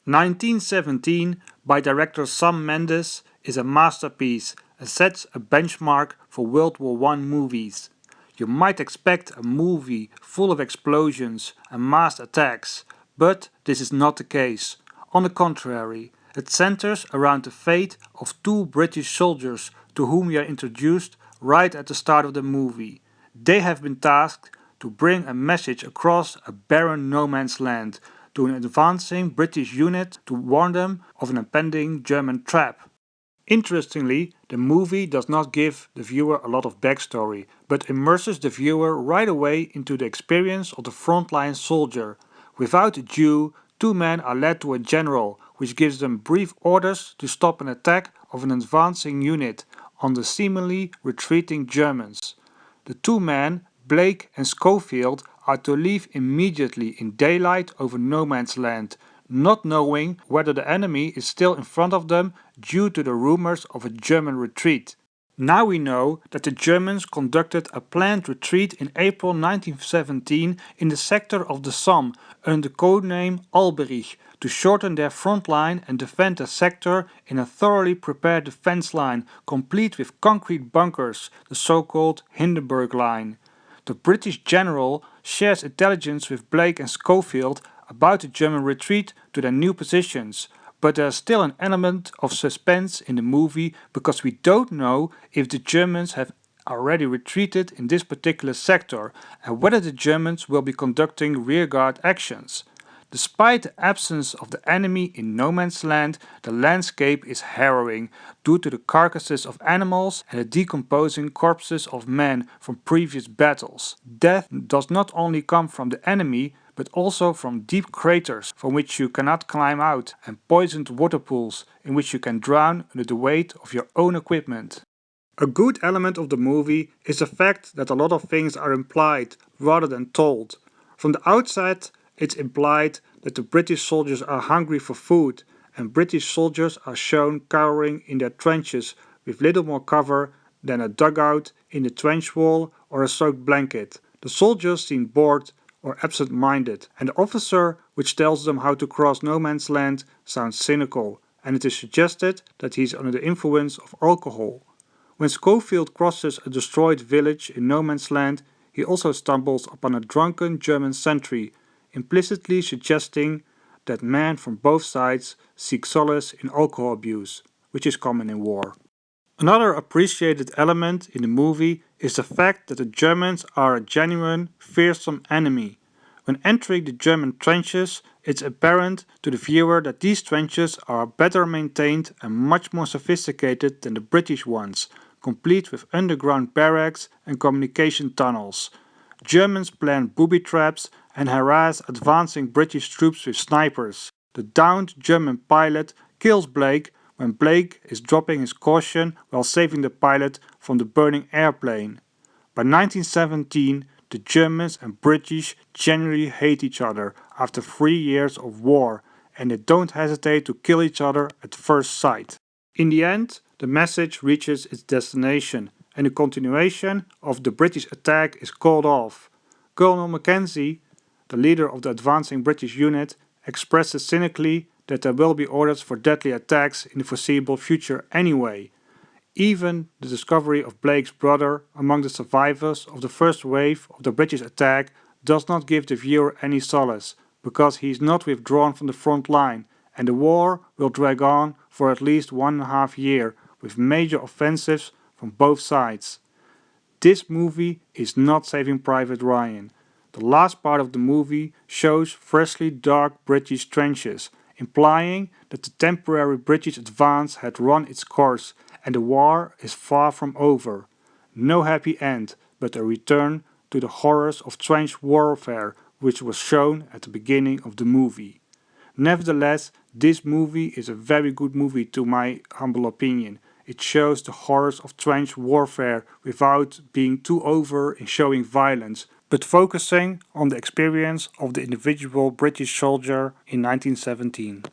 1917 by director Sam Mendes is a masterpiece and sets a benchmark for World War I movies. You might expect a movie full of explosions and mass attacks, but this is not the case. On the contrary, it centers around the fate of two British soldiers to whom we are introduced right at the start of the movie. They have been tasked to bring a message across a barren no man's land to an advancing British unit to warn them of an impending German trap. Interestingly, the movie does not give the viewer a lot of backstory, but immerses the viewer right away into the experience of the frontline soldier. Without ado, two men are led to a general, which gives them brief orders to stop an attack of an advancing unit on the seemingly retreating Germans. The two men, Blake and Schofield, are to leave immediately in daylight over no man's land, not knowing whether the enemy is still in front of them due to the rumors of a German retreat. Now we know that the Germans conducted a planned retreat in April 1917 in the sector of the Somme under the codename Alberich to shorten their front line and defend the sector in a thoroughly prepared defense line complete with concrete bunkers, the so-called Hindenburg Line. The British general shares intelligence with Blake and Schofield about the German retreat to their new positions, but there is still an element of suspense in the movie because we don't know if the Germans have already retreated in this particular sector and whether the Germans will be conducting rearguard actions. Despite the absence of the enemy in no man's land, the landscape is harrowing due to the carcasses of animals and the decomposing corpses of men from previous battles. Death does not only come from the enemy, but also from deep craters from which you cannot climb out and poisoned water pools in which you can drown under the weight of your own equipment. A good element of the movie is the fact that a lot of things are implied rather than told. From the outset, it's implied that the British soldiers are hungry for food, and British soldiers are shown cowering in their trenches with little more cover than a dugout in the trench wall or a soaked blanket. The soldiers seem bored or absent-minded, and the officer which tells them how to cross no man's land sounds cynical, and it is suggested that he is under the influence of alcohol. When Schofield crosses a destroyed village in no man's land, he also stumbles upon a drunken German sentry, implicitly suggesting that men from both sides seek solace in alcohol abuse, which is common in war. Another appreciated element in the movie is the fact that the Germans are a genuine, fearsome enemy. When entering the German trenches, it's apparent to the viewer that these trenches are better maintained and much more sophisticated than the British ones, complete with underground barracks and communication tunnels. Germans plan booby traps and harass advancing British troops with snipers. The downed German pilot kills Blake when Blake is dropping his caution while saving the pilot from the burning airplane. By 1917, the Germans and British genuinely hate each other after 3 years of war, and they don't hesitate to kill each other at first sight. In the end, the message reaches its destination, and the continuation of the British attack is called off. Colonel Mackenzie, the leader of the advancing British unit, expresses cynically that there will be orders for deadly attacks in the foreseeable future anyway. Even the discovery of Blake's brother among the survivors of the first wave of the British attack does not give the viewer any solace, because he is not withdrawn from the front line, and the war will drag on for at least 1.5 years, with major offensives from both sides. This movie is not Saving Private Ryan. The last part of the movie shows freshly dark British trenches, implying that the temporary British advance had run its course and the war is far from over. No happy end, but a return to the horrors of trench warfare which was shown at the beginning of the movie. Nevertheless, this movie is a very good movie to my humble opinion. It shows the horrors of trench warfare without being too over in showing violence, but focusing on the experience of the individual British soldier in 1917.